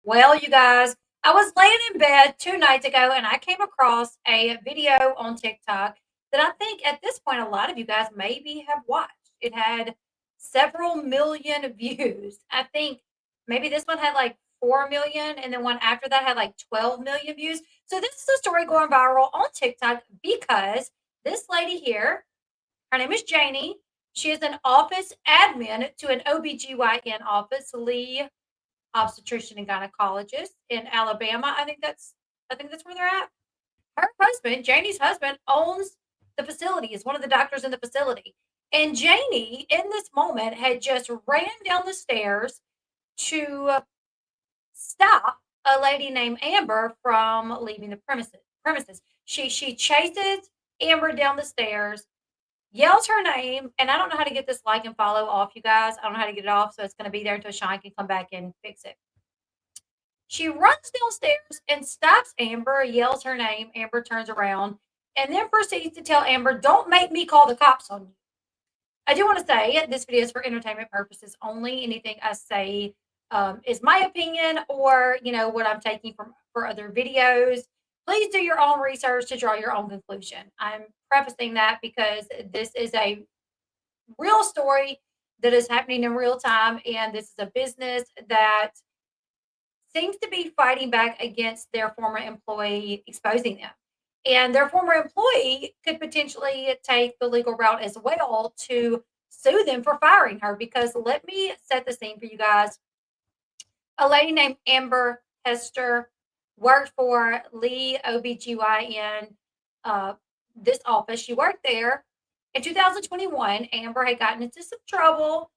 Well, you guys, I was laying in bed 2 nights ago and I came across a video on TikTok that I think at this point a lot of you guys maybe have watched. It had several million views. I think maybe this one had like 4 million and then one after that had like 12 million views. So this is a story going viral on TikTok because this lady here, her name is Janie. She is an office admin to an OBGYN office, Lee obstetrician and gynecologist in Alabama. I think that's where they're at. Her husband, Janie's husband, owns the facility, is one of the doctors in the facility. And Janie, in this moment, had just ran down the stairs to stop a lady named Amber from leaving the premises. She chases Amber down the stairs, yells her name, and I don't know how to get this like and follow off, you guys. I don't know how to get it off, so it's going to be there until Sean can come back and fix it. She runs downstairs and stops Amber, yells her name. Amber turns around and then proceeds to tell Amber, "Don't make me call the cops on you." I do want to say this video is for entertainment purposes only. Anything I say is my opinion or, what I'm taking from for other videos. Please do your own research to draw your own conclusion. I'm prefacing that because this is a real story that is happening in real time, and this is a business that seems to be fighting back against their former employee exposing them. And their former employee could potentially take the legal route as well to sue them for firing her. Because let me set the scene for you guys. A lady named Amber Hester worked for Lee OBGYN, this office. She worked there. In 2021, Amber had gotten into some trouble.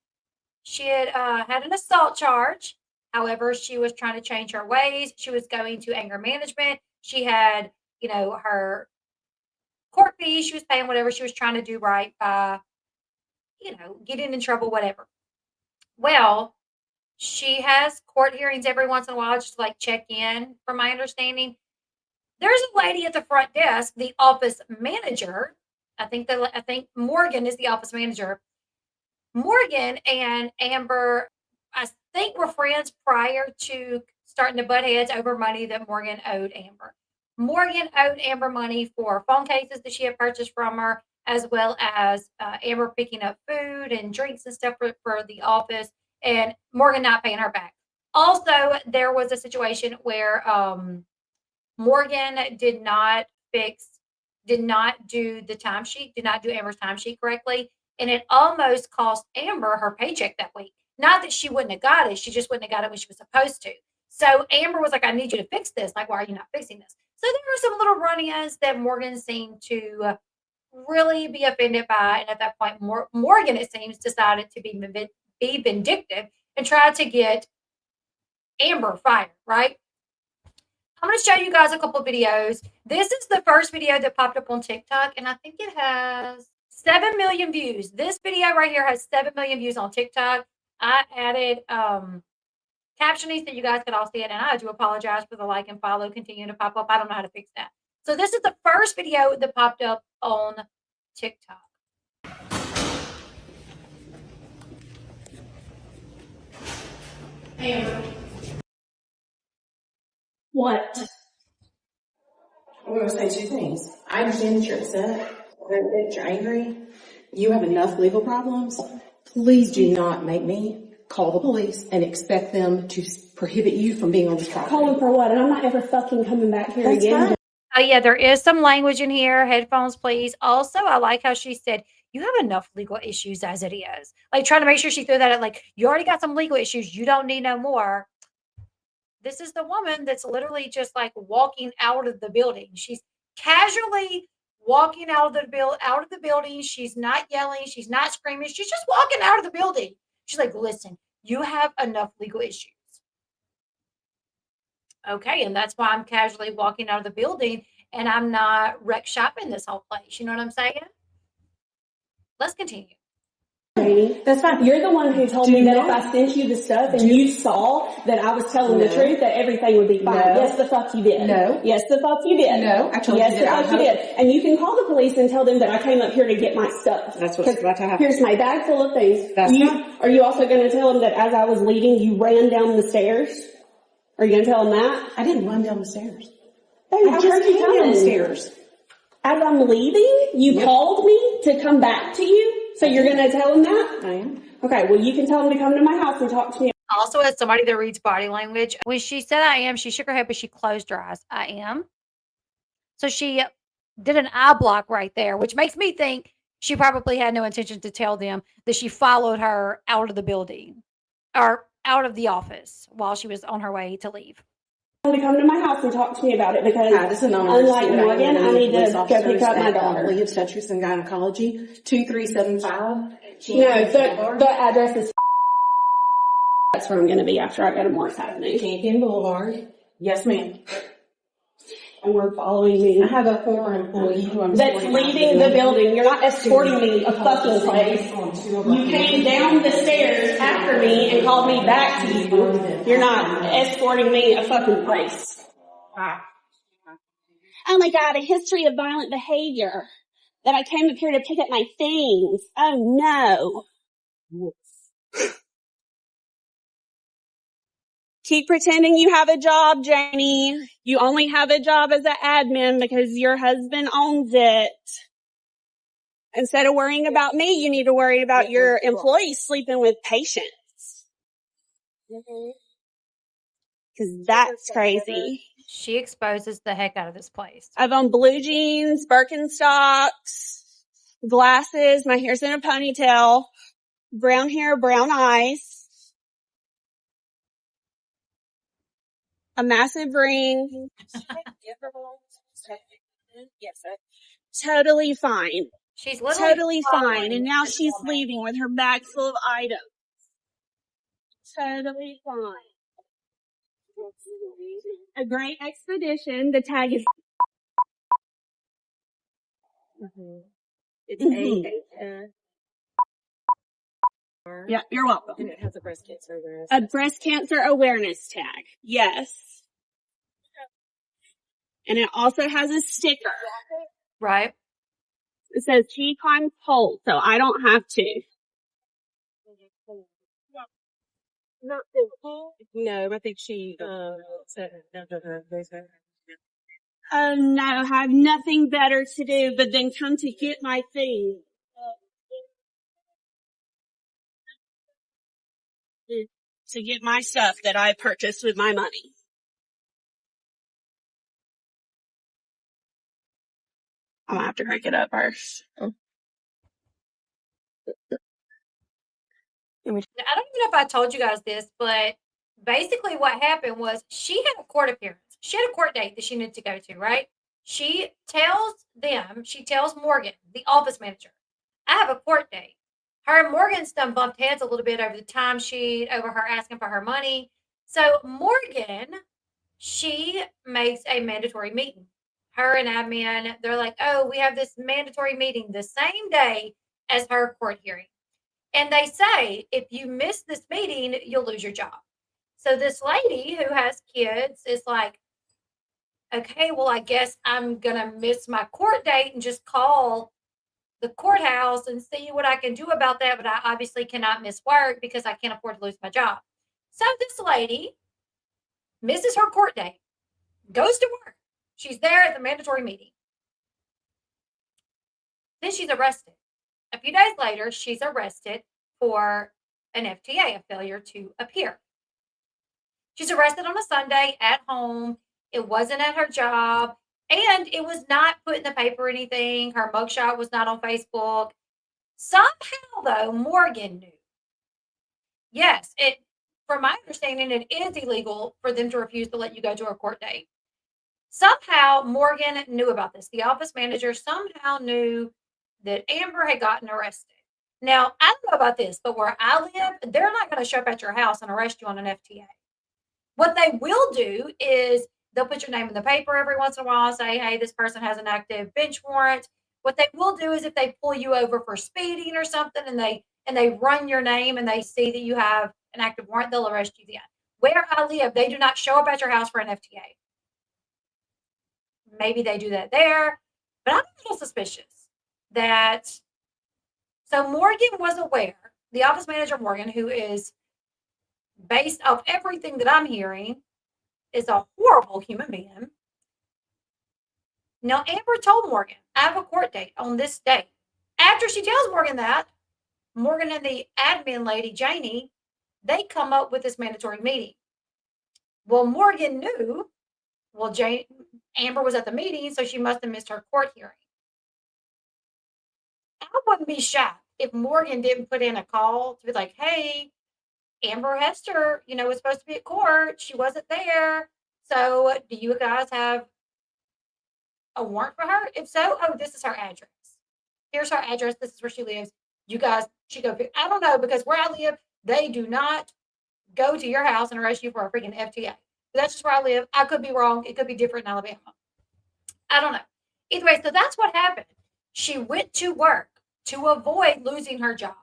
She had had an assault charge. However, she was trying to change her ways. She was going to anger management. She had, her court fees. She was paying whatever. She was trying to do right by, getting in trouble, whatever. Well, she has court hearings every once in a while, just to, like, check in, from my understanding. There's a lady at the front desk, the office manager. I think Morgan is the office manager. Morgan and Amber, I think, were friends prior to starting to butt heads over money that Morgan owed Amber. Morgan owed Amber money for phone cases that she had purchased from her, as well as Amber picking up food and drinks and stuff for the office, and Morgan not paying her back. Also, there was a situation where Morgan did not do the timesheet, did not do Amber's timesheet correctly, and it almost cost Amber her paycheck that week. Not that she wouldn't have got it, she just wouldn't have got it when she was supposed to. So Amber was like, "I need you to fix this. Like, why are you not fixing this?" So there were some little run-ins that Morgan seemed to really be offended by, and at that point, Morgan, it seems, decided to be vindictive and tried to get Amber fired, right? I'm going to show you guys a couple videos. This is the first video that popped up on TikTok, and I think it has 7 million views. This video right here has 7 million views on TikTok. I added captioning so you guys could all see it, and I do apologize for the like and follow continuing to pop up. I don't know how to fix that. So this is the first video that popped up on TikTok. Amber. What? I'm going to say two things. I understand that you're upset, that you're angry. You have enough legal problems. Please do not make me call the police and expect them to prohibit you from being on this property. Calling for what? And I'm not ever fucking coming back here That's again. fine. Oh, yeah, there is some language in here. Headphones, please. Also, I like how she said, "You have enough legal issues as it is." Like, trying to make sure she threw that at, like, "You already got some legal issues. You don't need no more." This is the woman that's literally just, like, walking out of the building. She's casually walking out of the building. She's not yelling. She's not screaming. She's just walking out of the building. She's like, "Listen, you have enough legal issues." Okay, and that's why I'm casually walking out of the building and I'm not wreck shopping this whole place. You know what I'm saying? Let's continue. That's fine. You're the one who told me that if I sent you the stuff and you saw that I was telling the truth, that everything would be fine. No. Yes, the fuck you did. No. Yes, the fuck you did. No, I told yes, you the that. fuck you did. And you can call the police and tell them that I came up here to get my stuff. That's what's about to happen. Here's my bag full of things. That's fine. Are you also going to tell them that as I was leaving, you ran down the stairs? Are you going to tell him that? I didn't run down the stairs. Hey, I just came down the stairs. As I'm leaving, you called me to come back to you, so you're going to tell him that? I am. Okay, well, you can tell him to come to my house and talk to me. Also, as somebody that reads body language, when she said I am, she shook her head, but she closed her eyes. I am. So she did an eye block right there, which makes me think she probably had no intention to tell them that she followed her out of the building or out of the office while she was on her way to leave. To come to my house and talk to me about it because, unlike Morgan, I need to go pick up my daughter. Lee Obstetrics and Gynecology, 2375. No, the address is. That's where I'm going to be after I go to Morris Avenue. Campion Boulevard. Yes, ma'am. And we're following me. I have a former employee who I'm that's leaving the building. You're not escorting me a fucking place. You came down the stairs after me and called me back to you. You're not escorting me a fucking place. Oh my God, a history of violent behavior. That I came up here to pick up my things. Oh no. Keep pretending you have a job, Janie. You only have a job as an admin because your husband owns it. Instead of worrying about me, you need to worry about your employees sleeping with patients. Because that's crazy. She exposes the heck out of this place. I've on blue jeans, Birkenstocks, glasses, my hair's in a ponytail, brown hair, brown eyes. A massive ring. Totally fine. She's literally totally fine. And now she's leaving with her bag full of items. Totally fine. A great expedition. The tag is. It's Yeah, you're welcome. and it has a breast cancer awareness. A breast cancer awareness tag. Yes. And it also has a sticker. right. It says she climbs poles, so I don't have to. No, I think she said no. Oh no, I have nothing better to do but then come to get my thing. To get my stuff that I purchased with my money. I'm gonna have to crank it up first. Now, I don't even know if I told you guys this, but basically what happened was she had a court appearance. She had a court date that she needed to go to, right? She tells Morgan, the office manager, I have a court date. Her and Morgan's done bumped heads a little bit over the timesheet, over her asking for her money. So Morgan, she makes a mandatory meeting. Her and admin, they're like, oh, we have this mandatory meeting the same day as her court hearing. And they say, if you miss this meeting, you'll lose your job. So this lady who has kids is like, okay, well, I guess I'm going to miss my court date and just call the courthouse and see what I can do about that. But I obviously cannot miss work because I can't afford to lose my job. So this lady misses her court date, goes to work. She's there at the mandatory meeting. Then she's arrested. A few days later, she's arrested for an FTA, a failure to appear. She's arrested on a Sunday at home. It wasn't at her job. And it was not put in the paper or anything. Her mugshot was not on Facebook. Somehow, though, Morgan knew. Yes, from my understanding, it is illegal for them to refuse to let you go to a court date. Somehow, Morgan knew about this. The office manager somehow knew that Amber had gotten arrested. Now, I don't know about this, but where I live, they're not going to show up at your house and arrest you on an FTA. What they will do is they'll put your name in the paper every once in a while and say, hey, this person has an active bench warrant. What they will do is if they pull you over for speeding or something and they run your name and they see that you have an active warrant, they'll arrest you then. Where I live, they do not show up at your house for an FTA. Maybe they do that there, but I'm a little suspicious that. So Morgan was aware, the office manager Morgan, who is based off everything that I'm hearing, is a horrible human being. Now, Amber told Morgan, I have a court date on this date. After she tells Morgan that, Morgan and the admin lady, Janie, they come up with this mandatory meeting. Well, Morgan knew, well, Amber was at the meeting, so she must have missed her court hearing. I wouldn't be shocked if Morgan didn't put in a call to be like, hey, Amber Hester, was supposed to be at court. She wasn't there. So do you guys have a warrant for her? If so, oh, this is her address. Here's her address. This is where she lives. You guys should go. I don't know, because where I live, they do not go to your house and arrest you for a freaking FTA. But that's just where I live. I could be wrong. It could be different in Alabama. I don't know. Either way, so that's what happened. She went to work to avoid losing her job.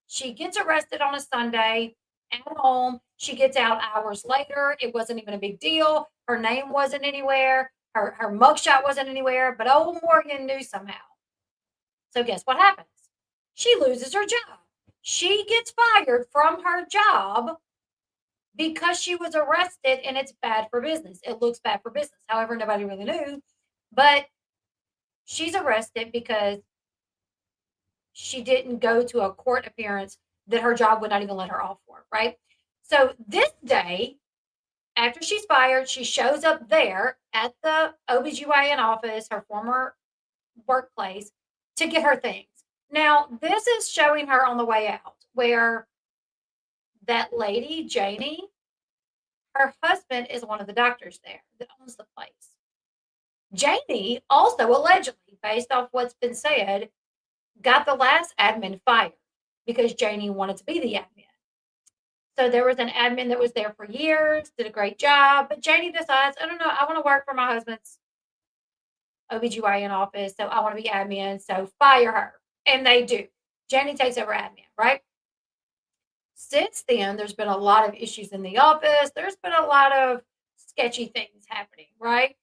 She gets arrested on a Sunday at home. She gets out hours later. It wasn't even a big deal. Her name wasn't anywhere. Her mugshot wasn't anywhere. But old Morgan knew somehow. So guess what happens? She loses her job. She gets fired from her job because she was arrested, and it's bad for business. It looks bad for business. However, nobody really knew. But she's arrested because she didn't go to a court appearance that her job would not even let her off for, right? So this day, after she's fired, she shows up there at the OBGYN office, her former workplace, to get her things. Now, this is showing her on the way out, where that lady, Janie, her husband is one of the doctors there that owns the place. Janie also allegedly, based off what's been said, got the last admin fired because Janie wanted to be the admin. So there was an admin that was there for years, did a great job, but Janie decides, I don't know, I want to work for my husband's OBGYN office, so I want to be admin, so fire her. And they do. Janie takes over admin, right? Since then, there's been a lot of issues in the office. There's been a lot of sketchy things happening, right?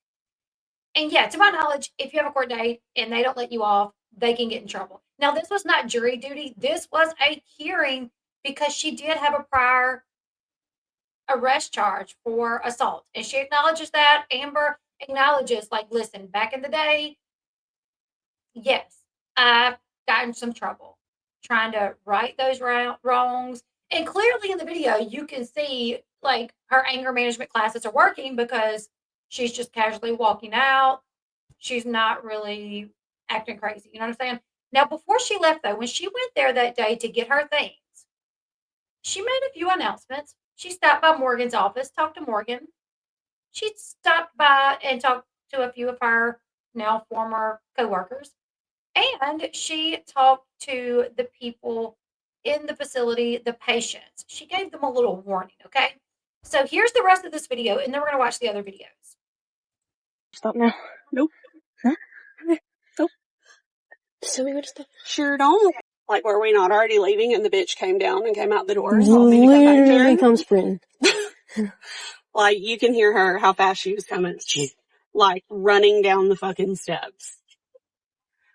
And yeah, to my knowledge, if you have a court date and they don't let you off, they can get in trouble. Now, this was not jury duty. This was a hearing because she did have a prior arrest charge for assault. And she acknowledges that. Amber acknowledges, like, listen, back in the day, yes, I've gotten some trouble trying to right those wrongs. And clearly in the video, you can see, like, her anger management classes are working because she's just casually walking out. She's not really acting crazy. You know what I'm saying? Now, before she left, though, when she went there that day to get her things, she made a few announcements. She stopped by Morgan's office, talked to Morgan. She stopped by and talked to a few of her now former coworkers. And she talked to the people in the facility, the patients. She gave them a little warning, okay? So here's the rest of this video, and then we're going to watch the other videos. Stop now. Nope. Huh? Nope. So we would stop. Sure don't. Like, were we not already leaving and the bitch came down and came out the door and told me to come back to Literally her? come sprinting. Like, you can hear her, how fast she was coming. She's, like, running down the fucking steps.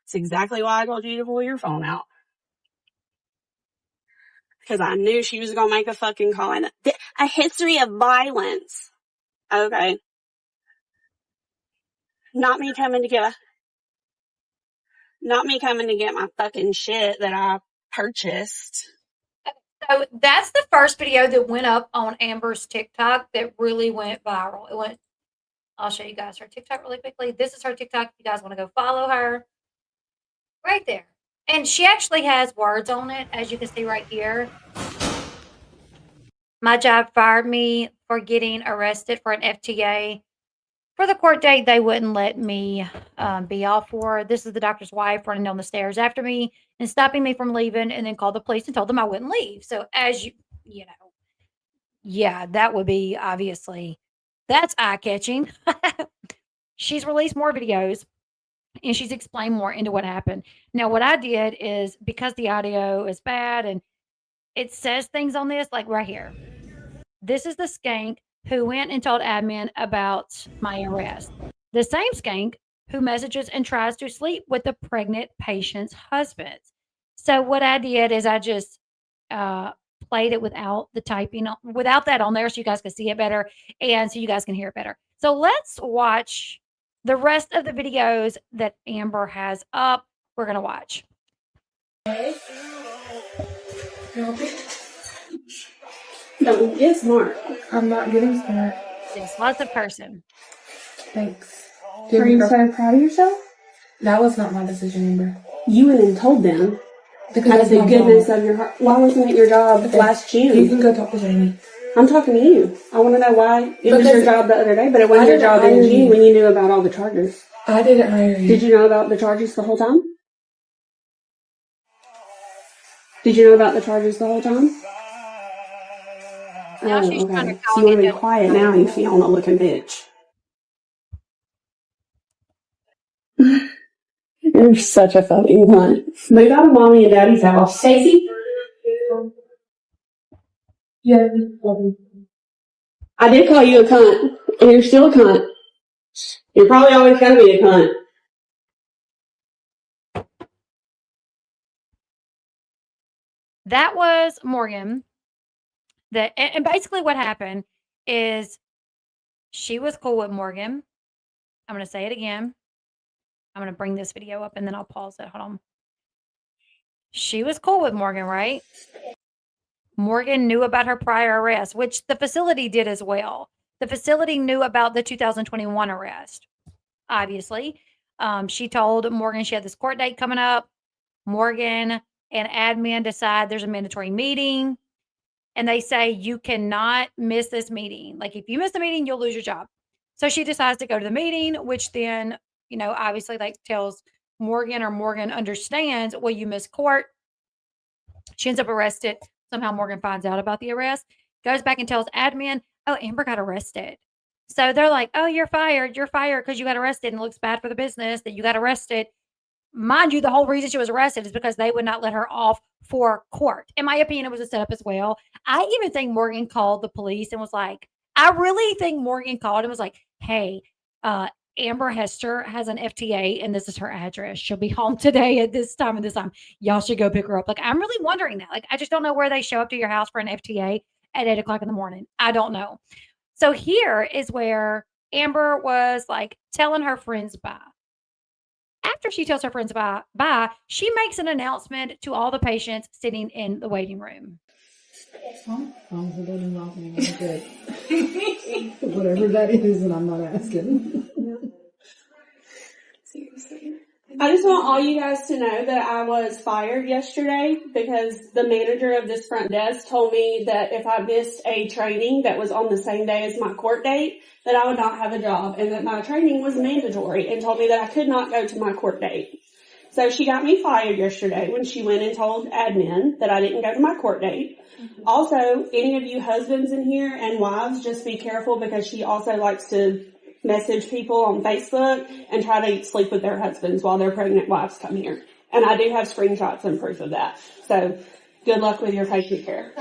It's exactly why I told you to pull your phone out. Because I knew she was going to make a fucking call. And a history of violence. Okay. Not me coming to get my fucking shit that I purchased. So that's the first video that went up on Amber's TikTok that really went viral. I'll show you guys her TikTok really quickly. This is her TikTok. If you guys want to go follow her. Right there. And she actually has words on it, as you can see right here. My job fired me for getting arrested for an FTA. For the court date, they wouldn't let me be off for. This is the doctor's wife running down the stairs after me and stopping me from leaving, and then called the police and told them I wouldn't leave. So as you know, yeah, that would be obviously, that's eye-catching. She's released more videos, and she's explained more into what happened. Now, what I did is, because the audio is bad and it says things on this, like right here. This is the skank who went and told admin about my arrest. The same skank who messages and tries to sleep with the pregnant patient's husband. So what I did is I just played it without the typing, without that on there so you guys can see it better and so you guys can hear it better. So let's watch the rest of the videos that Amber has up. We're going to watch. Don't get smart. I'm not getting smart. Yes, lots of person. Thanks. Are you so proud of yourself? That was not my decision, Amber. You went and told them Because out that's of the my goodness job. of your heart. Why wasn't it your job last June? You can go talk to Jamie. I'm talking to you. I want to know why it was Because your job the other day, but it wasn't I your didn't job in hire June you. when you knew about all the charges. I didn't hire you. Did you know about the charges the whole time? Did you know about the charges the whole time? Now Oh, she's trying to okay. call So you want to me be quiet now, you Fiona looking bitch. You're such a fucking cunt. Move out of mommy and daddy's house. Stacey? Yeah. I did call you a cunt, and you're still a cunt. You're probably always going to be a cunt. That was Morgan. And basically what happened is she was cool with Morgan. I'm going to say it again. I'm going to bring this video up and then I'll pause it. Hold on. She was cool with Morgan, right? Morgan knew about her prior arrest, which the facility did as well. The facility knew about the 2021 arrest, obviously. She told Morgan she had this court date coming up. Morgan and admin decide there's a mandatory meeting. And they say, you cannot miss this meeting. Like, if you miss the meeting, you'll lose your job. So she decides to go to the meeting, which then, obviously, like, tells Morgan, or Morgan understands, well, you missed court. She ends up arrested. Somehow Morgan finds out about the arrest, goes back and tells admin, oh, Amber got arrested. So they're like, oh, you're fired. You're fired because you got arrested, and it looks bad for the business that you got arrested. Mind you, the whole reason she was arrested is because they would not let her off for court. In my opinion, it was a setup as well. I even think Morgan called the police and was like, I really think Morgan called and was like, hey, Amber Hester has an FTA and this is her address. She'll be home today at this time and this time. Y'all should go pick her up. Like, I'm really wondering that. Like, I just don't know where they show up to your house for an FTA at 8:00 in the morning. I don't know. So here is where Amber was like telling her friends bye. After she tells her friends bye, she makes an announcement to all the patients sitting in the waiting room. Whatever that is, and I'm not asking. I just want all you guys to know that I was fired yesterday because the manager of this front desk told me that if I missed a training that was on the same day as my court date, that I would not have a job, and that my training was mandatory, and told me that I could not go to my court date. So she got me fired yesterday when she went and told admin that I didn't go to my court date. Mm-hmm. Also, any of you husbands in here and wives, just be careful because she also likes to message people on Facebook and try to sleep with their husbands while their pregnant wives come here. And I do have screenshots and proof of that. So good luck with your patient care.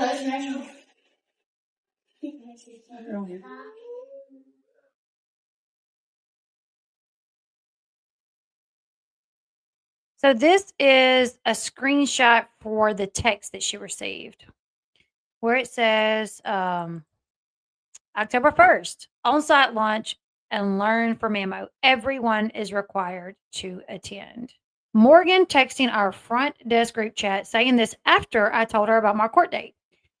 So this is a screenshot for the text that she received, where it says October 1st, on-site lunch and learn from Memo. Everyone is required to attend. Morgan texting our front desk group chat saying this after I told her about my court date.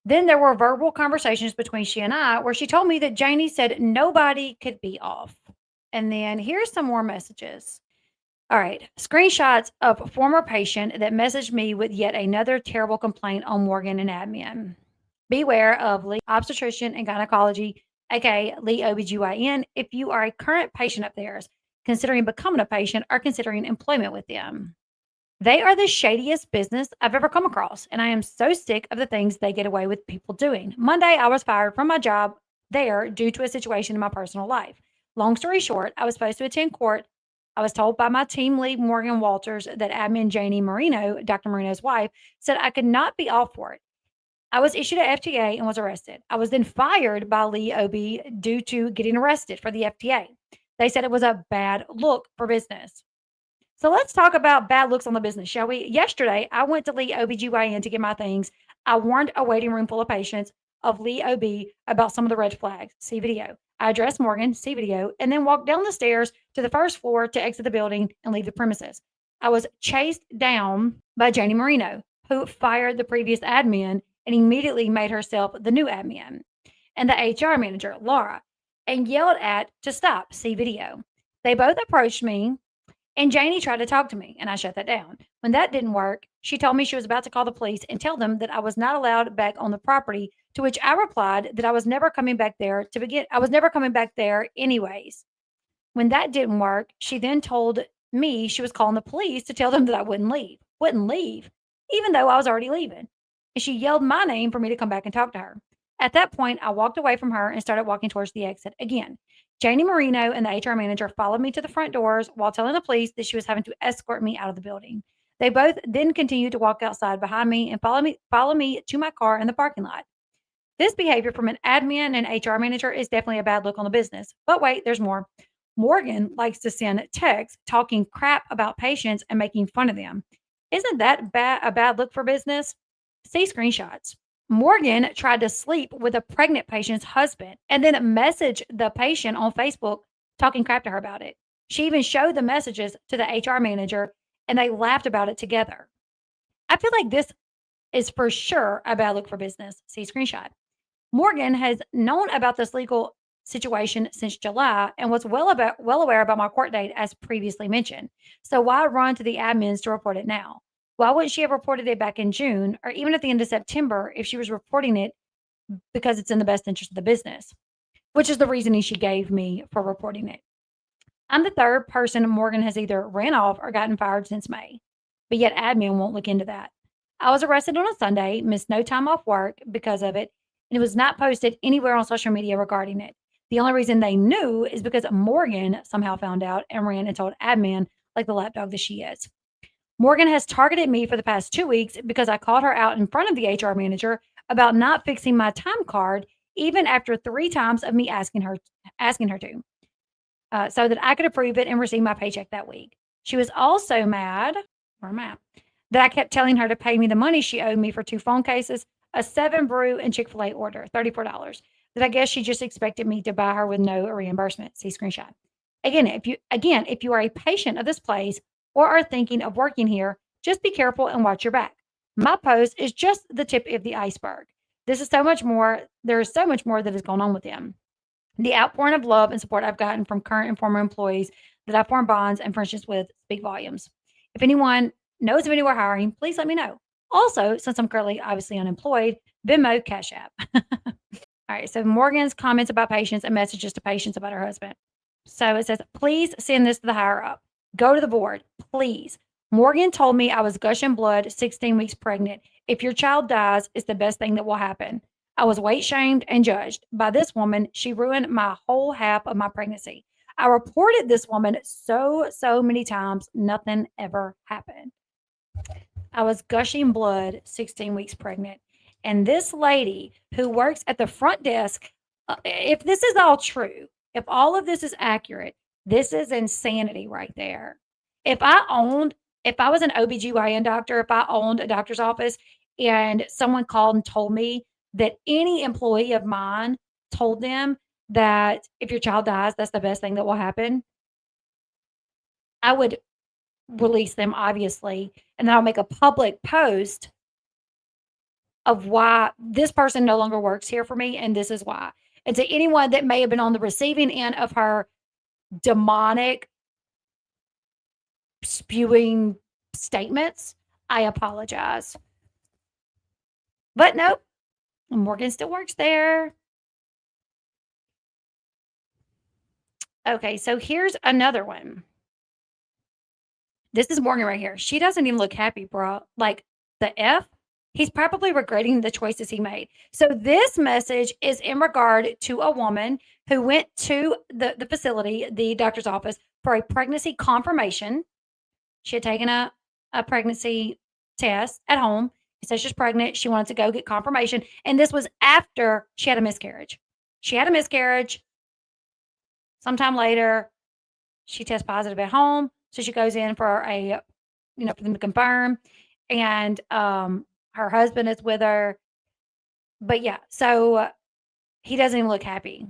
Then there were verbal conversations between she and I where she told me that Janie said nobody could be off. And then here's some more messages. All right. Screenshots of a former patient that messaged me with yet another terrible complaint on Morgan and admin. Beware of Lee Obstetrician and Gynecology, aka Lee OBGYN, if you are a current patient of theirs, considering becoming a patient or considering employment with them. They are the shadiest business I've ever come across, and I am so sick of the things they get away with people doing. Monday, I was fired from my job there due to a situation in my personal life. Long story short, I was supposed to attend court. I was told by my team lead, Morgan Walters, that admin Janie Marino, Dr. Marino's wife, said I could not be off for it. I was issued an FTA and was arrested. I was then fired by Lee OB due to getting arrested for the FTA. They said it was a bad look for business. So let's talk about bad looks on the business, shall we? Yesterday, I went to Lee OBGYN to get my things. I warned a waiting room full of patients of Elle Bee about some of the red flags. See video. I addressed Morgan, see video, and then walked down the stairs to the first floor to exit the building and leave the premises. I was chased down by Janie Marino, who fired the previous admin and immediately made herself the new admin, and the HR manager, Laura, and yelled at to stop, see video. They both approached me, and Janie tried to talk to me, and I shut that down. When that didn't work, she told me she was about to call the police and tell them that I was not allowed back on the property, to which I replied that I was never coming back there to begin. I was never coming back there anyways. When that didn't work, she then told me she was calling the police to tell them that I wouldn't leave, even though I was already leaving. And she yelled my name for me to come back and talk to her. At that point, I walked away from her and started walking towards the exit again. Janie Marino and the HR manager followed me to the front doors while telling the police that she was having to escort me out of the building. They both then continued to walk outside behind me and follow me to my car in the parking lot. This behavior from an admin and HR manager is definitely a bad look on the business. But wait, there's more. Morgan likes to send texts talking crap about patients and making fun of them. Isn't that a bad look for business? See screenshots. Morgan tried to sleep with a pregnant patient's husband and then messaged the patient on Facebook talking crap to her about it. She even showed the messages to the HR manager and they laughed about it together. I feel like this is for sure a bad look for business. See screenshot. Morgan has known about this legal situation since July and was well aware about my court date as previously mentioned. So why run to the admins to report it now? Why wouldn't she have reported it back in June or even at the end of September if she was reporting it because it's in the best interest of the business, which is the reasoning she gave me for reporting it. I'm the third person Morgan has either ran off or gotten fired since May, but yet admin won't look into that. I was arrested on a Sunday, missed no time off work because of it, and it was not posted anywhere on social media regarding it. The only reason they knew is because Morgan somehow found out and ran and told admin like the lapdog that she is. Morgan has targeted me for the past 2 weeks because I called her out in front of the HR manager about not fixing my time card, even after 3 times of me asking her to, so that I could approve it and receive my paycheck that week. She was also mad, where am I at, that I kept telling her to pay me the money she owed me for 2 phone cases, a 7 brew and Chick-fil-A order, $34. That I guess she just expected me to buy her with no reimbursement. See screenshot. Again, if you are a patient of this place or are thinking of working here, just be careful and watch your back. My post is just the tip of the iceberg. This is so much more. There is so much more that is going on with them. The outpouring of love and support I've gotten from current and former employees that I've formed bonds and friendships with speak volumes. If anyone knows of anywhere hiring, please let me know. Also, since I'm currently obviously unemployed, Venmo, Cash App. All right, so Morgan's comments about patients and messages to patients about her husband. So it says, please send this to the higher up. Go to the board, please. Morgan told me I was gushing blood, 16 weeks pregnant. If your child dies, it's the best thing that will happen. I was weight shamed and judged by this woman. She ruined my whole half of my pregnancy. I reported this woman so many times. Nothing ever happened. I was gushing blood, 16 weeks pregnant. And this lady who works at the front desk, if this is all true, if all of this is accurate, this is insanity right there. If I was an OBGYN doctor, if I owned a doctor's office and someone called and told me that any employee of mine told them that if your child dies, that's the best thing that will happen, I would release them, obviously, and then I'll make a public post of why this person no longer works here for me, and this is why. And to anyone that may have been on the receiving end of her demonic spewing statements, I apologize. But nope, Morgan still works there. Okay, so here's another one. This is Morgan right here. She doesn't even look happy, bro. Like the F, he's probably regretting the choices he made. So this message is in regard to a woman who went to the facility, the doctor's office, for a pregnancy confirmation. She had taken a pregnancy test at home. It says she's pregnant. She wanted to go get confirmation. And this was after she had a miscarriage. She had a miscarriage. Sometime later, she tests positive at home. So she goes in for for them to confirm. And Her husband is with her. But yeah, so he doesn't even look happy.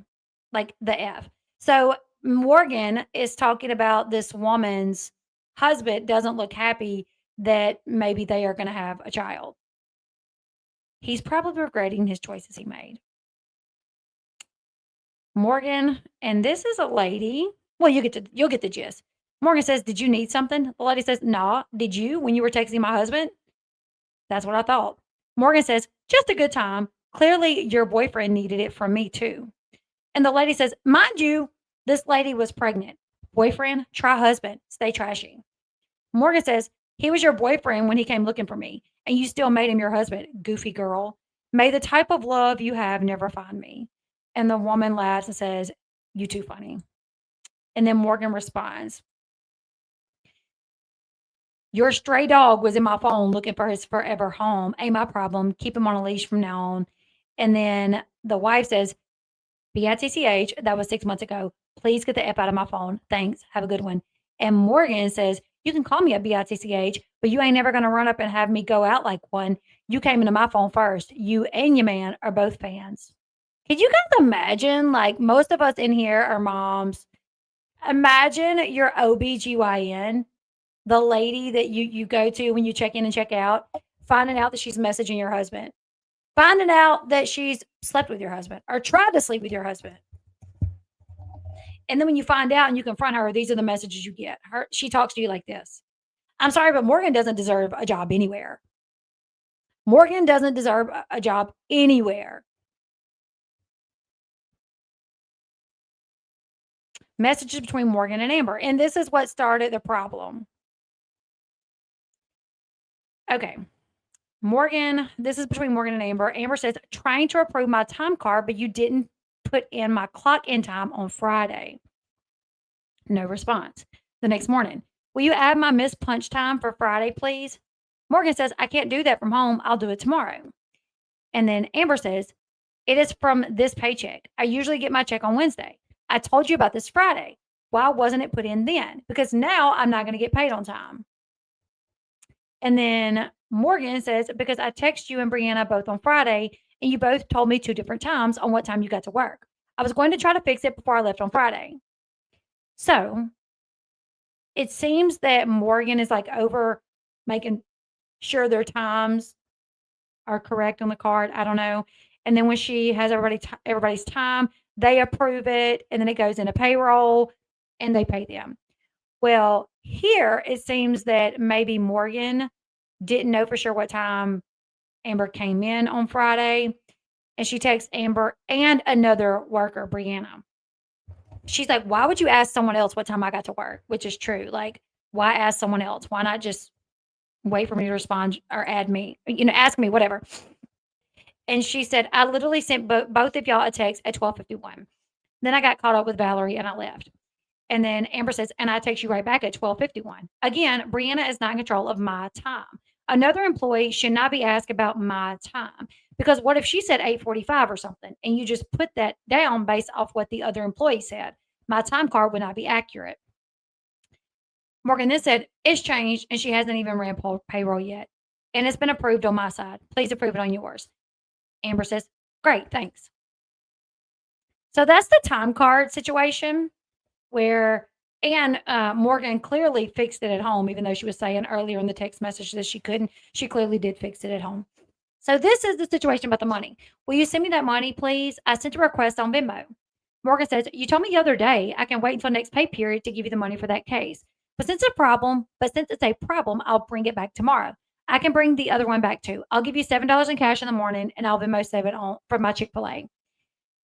Like the F. So Morgan is talking about this woman's husband doesn't look happy that maybe they are going to have a child. He's probably regretting his choices he made. Morgan, and this is a lady. Well, you'll get the gist. Morgan says, "Did you need something?" The lady says, "Nah. Did you when you were texting my husband?" That's what I thought. Morgan says, "Just a good time. Clearly, your boyfriend needed it from me too." And the lady says, "Mind you, this lady was pregnant. Boyfriend, try husband. Stay trashy." Morgan says, "He was your boyfriend when he came looking for me, and you still made him your husband, goofy girl. May the type of love you have never find me." And the woman laughs and says, "You too funny." And then Morgan responds, "Your stray dog was in my phone looking for his forever home. Ain't my problem. Keep him on a leash from now on." And then the wife says, "BITCH, that was 6 months ago. Please get the F out of my phone. Thanks. Have a good one." And Morgan says, "You can call me a BITCH, but you ain't never going to run up and have me go out like one. You came into my phone first. You and your man are both fans." Can you guys imagine? Like, most of us in here are moms. Imagine your OBGYN, the lady that you go to when you check in and check out, finding out that she's messaging your husband, finding out that she's slept with your husband or tried to sleep with your husband. And then when you find out and you confront her, these are the messages you get. She talks to you like this. I'm sorry, but Morgan doesn't deserve a job anywhere. Morgan doesn't deserve a job anywhere. Messages between Morgan and Amber. And this is what started the problem. Okay. Morgan, this is between Morgan and Amber. Amber says, "Trying to approve my time card, but you didn't put in my clock in time on Friday." No response. The next morning, "Will you add my missed punch time for Friday, please?" Morgan says, "I can't do that from home. I'll do it tomorrow." And then Amber says, "It is from this paycheck. I usually get my check on Wednesday. I told you about this Friday. Why wasn't it put in then? Because now I'm not going to get paid on time." And then Morgan says, "Because I text you and Brianna both on Friday, and you both told me 2 different times on what time you got to work. I was going to try to fix it before I left on Friday." So it seems that Morgan is like over making sure their times are correct on the card. I don't know. And then when she has everybody's time, they approve it, and then it goes into payroll, and they pay them. Well, here it seems that maybe Morgan didn't know for sure what time Amber came in on Friday, and she texts Amber and another worker, Brianna. She's like, "Why would you ask someone else what time I got to work?" Which is true. Like, why ask someone else? Why not just wait for me to respond or add me, ask me, whatever. And she said, "I literally sent both of y'all a text at 12:51. Then I got caught up with Valerie and I left." And then Amber says, "And I text you right back at 12:51. Again, Brianna is not in control of my time. Another employee should not be asked about my time. Because what if she said 8:45 or something, and you just put that down based off what the other employee said? My time card would not be accurate." Morgan then said, "It's changed, and she hasn't even ran payroll yet. And it's been approved on my side. Please approve it on yours." Amber says, "Great, thanks." So that's the time card situation where, and Morgan clearly fixed it at home, even though she was saying earlier in the text message that she couldn't. She clearly did fix it at home. So this is the situation about the money. "Will you send me that money, please? I sent a request on Venmo." Morgan says, "You told me the other day I can wait until next pay period to give you the money for that case. But since it's a problem, I'll bring it back tomorrow. I can bring the other one back too. I'll give you $7 in cash in the morning, and I'll Venmo save it on for my Chick-fil-A."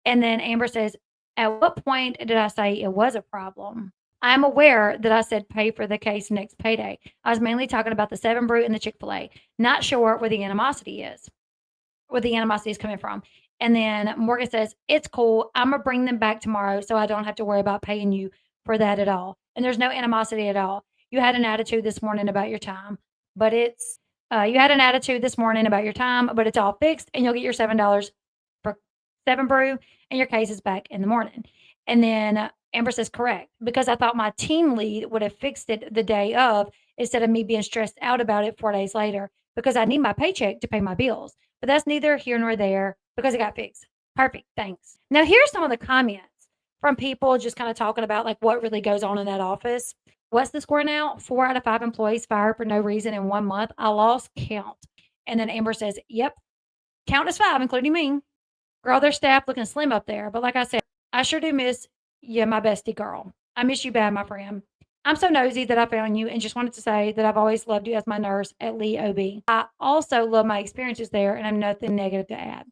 And then Amber says, "At what point did I say it was a problem? I'm aware that I said pay for the case next payday. I was mainly talking about the 7 Brew and the Chick-fil-A. Not sure where the animosity is coming from." And then Morgan says, "It's cool. I'm going to bring them back tomorrow so I don't have to worry about paying you for that at all. And there's no animosity at all. You had an attitude this morning about your time, but it's all fixed, and you'll get your $7 for 7 Brew, and your case is back in the morning." And then Amber says, "Correct, because I thought my team lead would have fixed it the day of instead of me being stressed out about it 4 days later. because I need my paycheck to pay my bills. But that's neither here nor there because it got fixed. Perfect. Thanks. Now, here's some of the comments from people just kind of talking about like what really goes on in that office. What's the score now? 4 out of 5 employees fired for no reason in 1 month. I lost count. And then Amber says, yep, count as 5, including me. Girl, their staff looking slim up there. But like I said, I sure do miss you, my bestie girl. I miss you bad, my friend. I'm so nosy that I found you and just wanted to say that I've always loved you as my nurse at Lee OB. I also love my experiences there and I have nothing negative to add.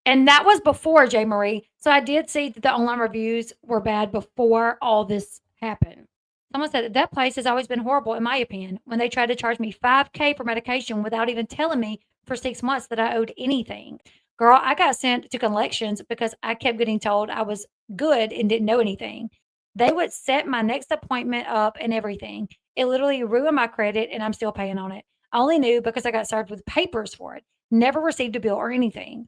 And that was before J. Marie. So I did see that the online reviews were bad before all this happened. Someone said that place has always been horrible, in my opinion, when they tried to charge me $5K for medication without even telling me for 6 months that I owed anything. Girl, I got sent to collections because I kept getting told I was good and didn't know anything. They would set my next appointment up and everything. It literally ruined my credit and I'm still paying on it. I only knew because I got served with papers for it. Never received a bill or anything.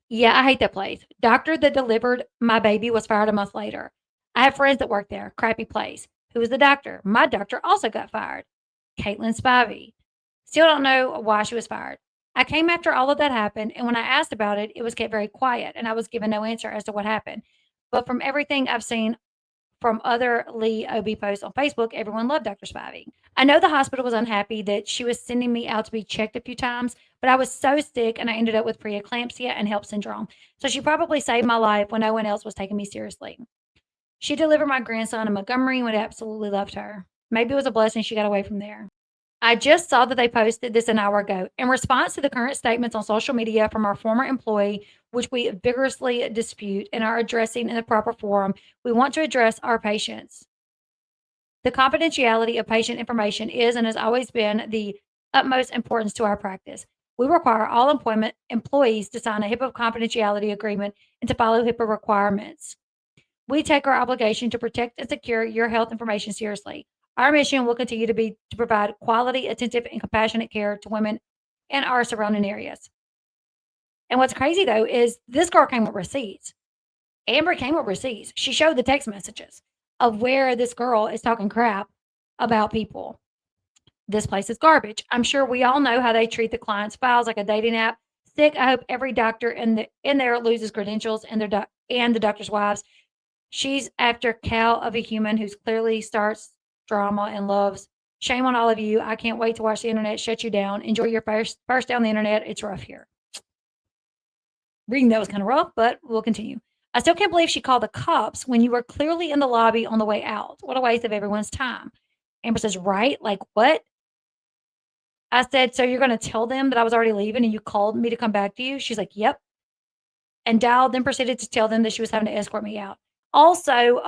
Yeah, I hate that place. Doctor that delivered my baby was fired a month later. I have friends that work there. Crappy place. Who was the doctor? My doctor also got fired. Caitlin Spivey. Still don't know why she was fired. I came after all of that happened, and when I asked about it, it was kept very quiet, and I was given no answer as to what happened. But from everything I've seen from other Lee OB posts on Facebook, everyone loved Dr. Spivey. I know the hospital was unhappy that she was sending me out to be checked a few times, but I was so sick and I ended up with preeclampsia and HELLP syndrome. So she probably saved my life when no one else was taking me seriously. She delivered my grandson in Montgomery and would absolutely loved her. Maybe it was a blessing she got away from there. I just saw that they posted this an hour ago. In response to the current statements on social media from our former employee, which we vigorously dispute and are addressing in the proper forum, we want to address our patients. The confidentiality of patient information is and has always been the utmost importance to our practice. We require all employment employees to sign a HIPAA confidentiality agreement and to follow HIPAA requirements. We take our obligation to protect and secure your health information seriously. Our mission will continue to be to provide quality, attentive, and compassionate care to women in our surrounding areas. And what's crazy though is this girl came with receipts. Amber came with receipts. She showed the text messages of where this girl is talking crap about people. This place is garbage. I'm sure we all know how they treat the client's files like a dating app. Sick. I hope every doctor in there loses credentials and the doctor's wives. She's after cow of a human who's clearly starts drama and loves. Shame on all of you. I can't wait to watch the internet shut you down. Enjoy your first day on the internet. It's rough here. Reading that was kind of rough, but we'll continue. I still can't believe she called the cops when you were clearly in the lobby on the way out. What a waste of everyone's time. Amber says, right? Like what? I said, so you're going to tell them that I was already leaving and you called me to come back to you? She's like, yep. And Dial then proceeded to tell them that she was having to escort me out. Also,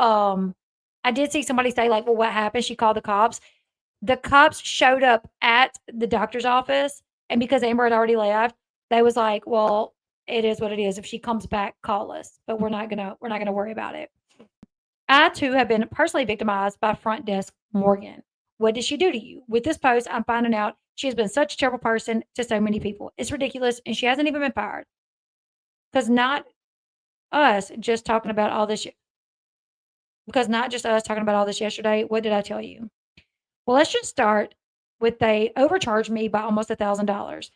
I did see somebody say like, well, what happened? She called the cops. The cops showed up at the doctor's office. And because Amber had already left, they was like, well, it is what it is. If she comes back, call us, but we're not gonna worry about it. I too have been personally victimized by front desk Morgan. What did she do to you? With this post, I'm finding out she has been such a terrible person to so many people. It's ridiculous, and she hasn't even been fired. Because not us just talking about all this. Because not just us talking about all this yesterday. What did I tell you? Well, let's just start with they overcharged me by almost $1,000.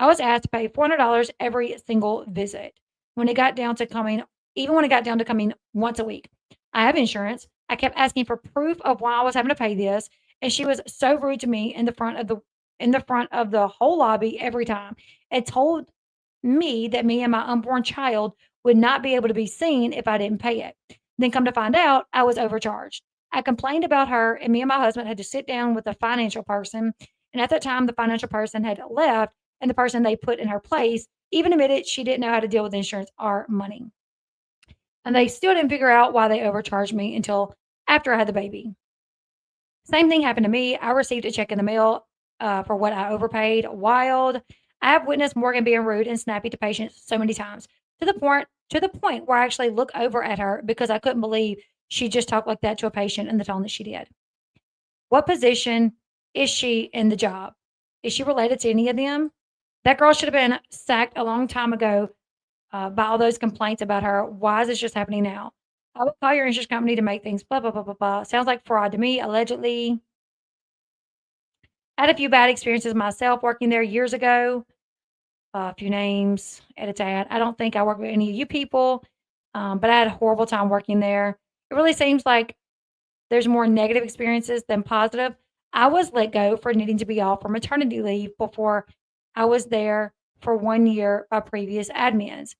I was asked to pay $400 every single visit. When it got down to coming, even when it got down to coming once a week, I have insurance. I kept asking for proof of why I was having to pay this, and she was so rude to me in the front of the whole lobby every time. It told me that me and my unborn child would not be able to be seen if I didn't pay it. Then come to find out, I was overcharged. I complained about her, and me and my husband had to sit down with a financial person. And at that time, the financial person had left, and the person they put in her place even admitted she didn't know how to deal with insurance or money. And they still didn't figure out why they overcharged me until after I had the baby. Same thing happened to me. I received a check in the mail for what I overpaid. Wild. I have witnessed Morgan being rude and snappy to patients so many times to the point where I actually look over at her because I couldn't believe she just talked like that to a patient in the tone that she did. What position is she in the job? Is she related to any of them? That girl should have been sacked a long time ago by all those complaints about her. Why is this just happening now? I would call your insurance company to make things blah, blah, blah, blah, blah. Sounds like fraud to me, allegedly. I had a few bad experiences myself working there years ago. A few names, edit ad. I don't think I work with any of you people, but I had a horrible time working there. It really seems like there's more negative experiences than positive. I was let go for needing to be off for maternity leave before I was there for 1 year by previous admins.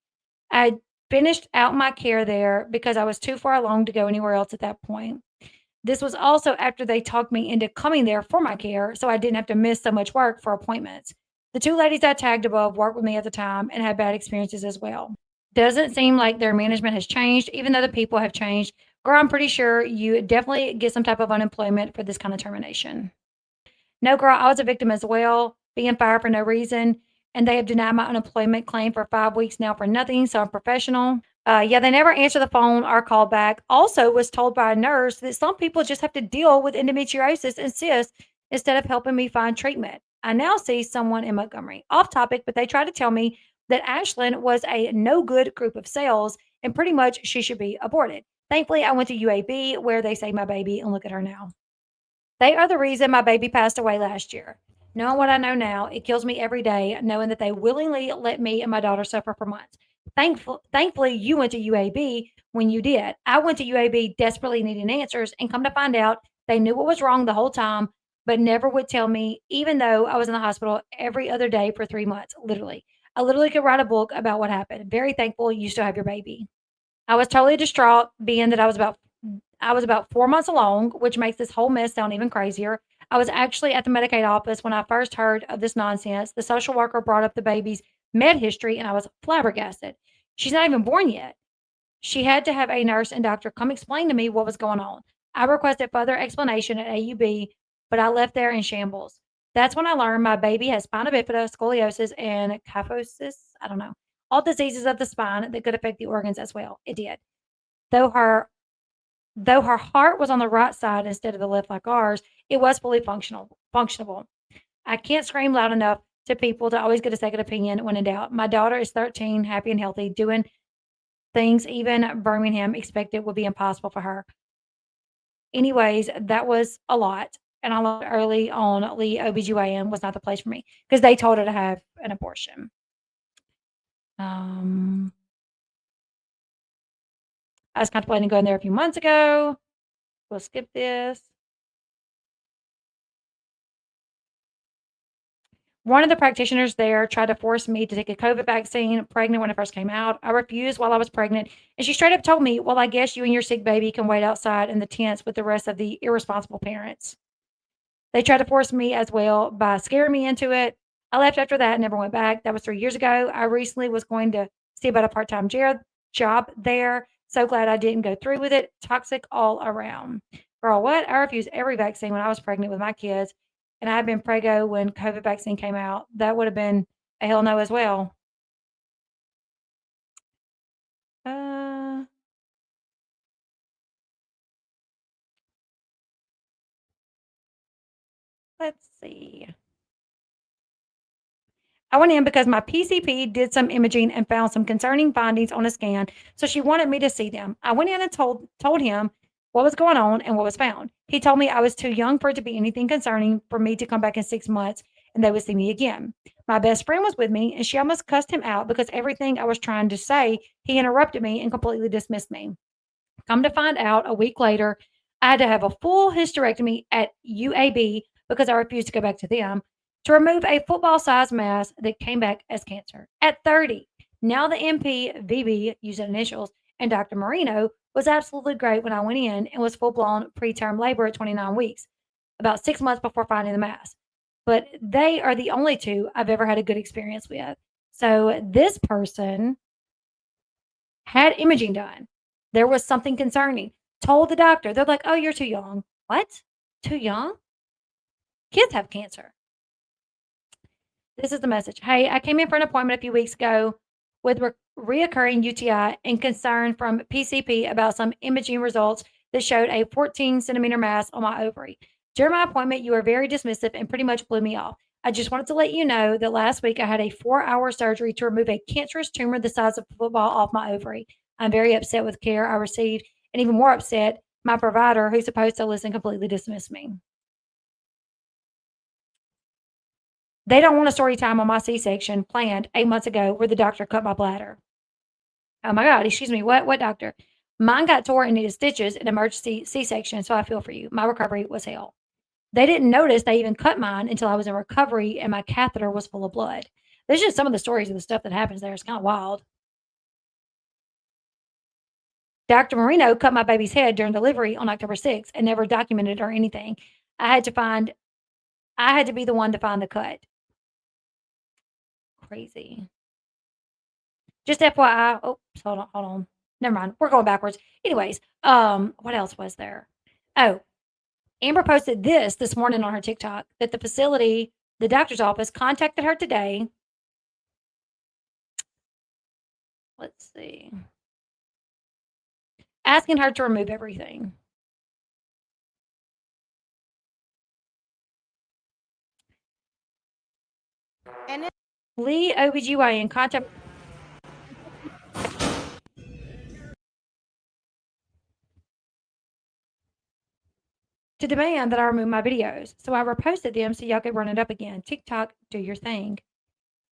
I finished out my care there because I was too far along to go anywhere else at that point. This was also after they talked me into coming there for my care, so I didn't have to miss so much work for appointments. The two ladies I tagged above worked with me at the time and had bad experiences as well. Doesn't seem like their management has changed, even though the people have changed. Girl, I'm pretty sure you definitely get some type of unemployment for this kind of termination. No, girl, I was a victim as well, being fired for no reason, and they have denied my unemployment claim for 5 weeks now for nothing, so I'm professional. Yeah, they never answer the phone or call back. Also, was told by a nurse that some people just have to deal with endometriosis and cysts instead of helping me find treatment. I now see someone in Montgomery. Off topic, but they tried to tell me that Ashland was a no good group of sales and pretty much she should be aborted. Thankfully, I went to UAB where they saved my baby, and look at her now. They are the reason my baby passed away last year. Knowing what I know now, it kills me every day knowing that they willingly let me and my daughter suffer for months. Thankfully, you went to UAB when you did. I went to UAB desperately needing answers, and come to find out, they knew what was wrong the whole time, but never would tell me, even though I was in the hospital every other day for 3 months, literally. I literally could write a book about what happened. Very thankful you still have your baby. I was totally distraught, being that I was about 4 months along, which makes this whole mess sound even crazier. I was actually at the Medicaid office when I first heard of this nonsense. The social worker brought up the baby's med history, and I was flabbergasted. She's not even born yet. She had to have a nurse and doctor come explain to me what was going on. I requested further explanation at AUB, but I left there in shambles. That's when I learned my baby has spina bifida, scoliosis, and kyphosis. I don't know. All diseases of the spine that could affect the organs as well. It did. Though her Though her heart was on the right side instead of the left like ours, it was fully functionable. I can't scream loud enough to people to always get a second opinion when in doubt. My daughter is 13, happy and healthy, doing things even Birmingham expected would be impossible for her. Anyways, that was a lot. And I learned early on Lee OBGYN was not the place for me because they told her to have an abortion. I was contemplating going there a few months ago. We'll skip this. One of the practitioners there tried to force me to take a COVID vaccine, pregnant when it first came out. I refused while I was pregnant, and she straight up told me, well, I guess you and your sick baby can wait outside in the tents with the rest of the irresponsible parents. They tried to force me as well by scaring me into it. I left after that and never went back. That was 3 years ago. I recently was going to see about a part-time job there. So glad I didn't go through with it. Toxic all around. Girl, what? I refused every vaccine when I was pregnant with my kids, and I've been prego when COVID vaccine came out. That would have been a hell no as well. Uh, let's see. I went in because my PCP did some imaging and found some concerning findings on a scan, so she wanted me to see them. I went in and told him what was going on and what was found. He told me I was too young for it to be anything concerning for me to come back in 6 months and they would see me again. My best friend was with me and she almost cussed him out because everything I was trying to say, he interrupted me and completely dismissed me. Come to find out, a week later, I had to have a full hysterectomy at UAB because I refused to go back to them to remove a football sized mass that came back as cancer at 30. Now, the MP, VB, using initials, and Dr. Marino was absolutely great when I went in and was full blown preterm labor at 29 weeks, about 6 months before finding the mass. But they are the only two I've ever had a good experience with. So this person had imaging done. There was something concerning. Told the doctor, they're like, oh, you're too young. What? Too young? Kids have cancer. This is the message. Hey, I came in for an appointment a few weeks ago with reoccurring UTI and concern from PCP about some imaging results that showed a 14 centimeter mass on my ovary. During my appointment, you were very dismissive and pretty much blew me off. I just wanted to let you know that last week I had a 4-hour surgery to remove a cancerous tumor the size of a football off my ovary. I'm very upset with care I received, and even more upset, my provider, who's supposed to listen, completely dismissed me. They don't want a story time on my C-section planned 8 months ago where the doctor cut my bladder. Oh my God, excuse me, what doctor? Mine got tore and needed stitches in emergency C-section, so I feel for you. My recovery was hell. They didn't notice they even cut mine until I was in recovery and my catheter was full of blood. There's just some of the stories of the stuff that happens there. It's kind of wild. Dr. Marino cut my baby's head during delivery on October 6th and never documented or anything. I had to be the one to find the cut. Crazy. Just FYI. Oh, hold on. Never mind. We're going backwards. Anyways, what else was there? Oh, Amber posted this morning on her TikTok that the facility, the doctor's office, contacted her today. Let's see. Asking her to remove everything. Lee OBGYN contact to demand that I remove my videos. So I reposted them so y'all could run it up again. TikTok, do your thing.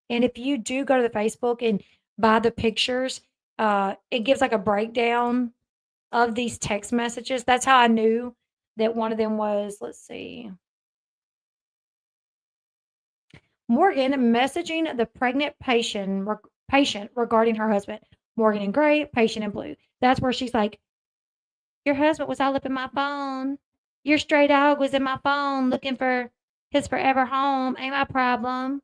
And if you do go to the Facebook and buy the pictures, it gives like a breakdown of these text messages. That's how I knew that one of them was, let's see, Morgan messaging the pregnant patient regarding her husband. Morgan in gray, patient in blue. That's where she's like, your husband was all up in my phone. Your stray dog was in my phone looking for his forever home. Ain't my problem.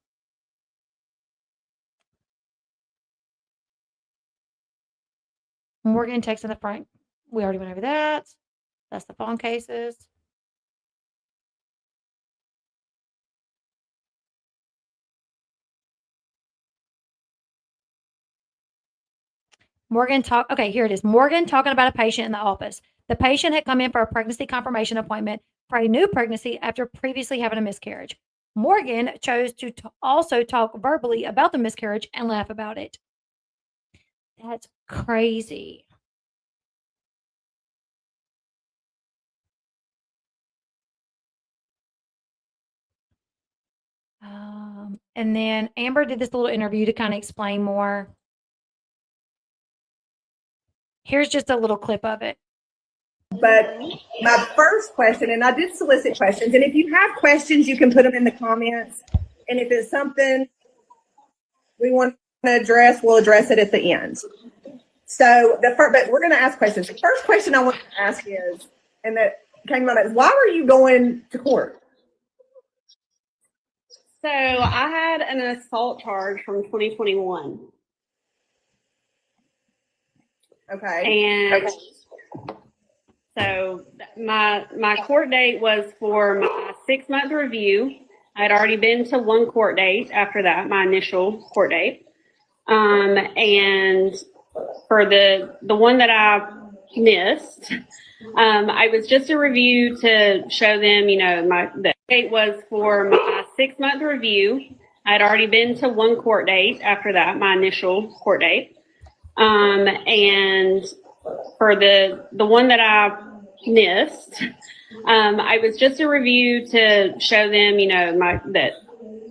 Morgan texting the front. We already went over that. That's the phone cases. Okay, here it is. Morgan talking about a patient in the office. The patient had come in for a pregnancy confirmation appointment for a new pregnancy after previously having a miscarriage. Morgan chose to also talk verbally about the miscarriage and laugh about it. That's crazy. And then Amber did this little interview to kind of explain more. Here's just a little clip of it. But my first question, and I did solicit questions, and if you have questions, you can put them in the comments. And if it's something we want to address, we'll address it at the end. So but we're going to ask questions. The first question I want to ask is, and that came on, is why were you going to court? So I had an assault charge from 2021. Okay. And so my court date was for my 6-month review. I had already been to one court date after that, my initial court date. And for the one that I missed, I was just a review to show them, the date was for my 6-month review. I had already been to one court date after that, my initial court date. And for the one that I missed, I was just a review to show them, that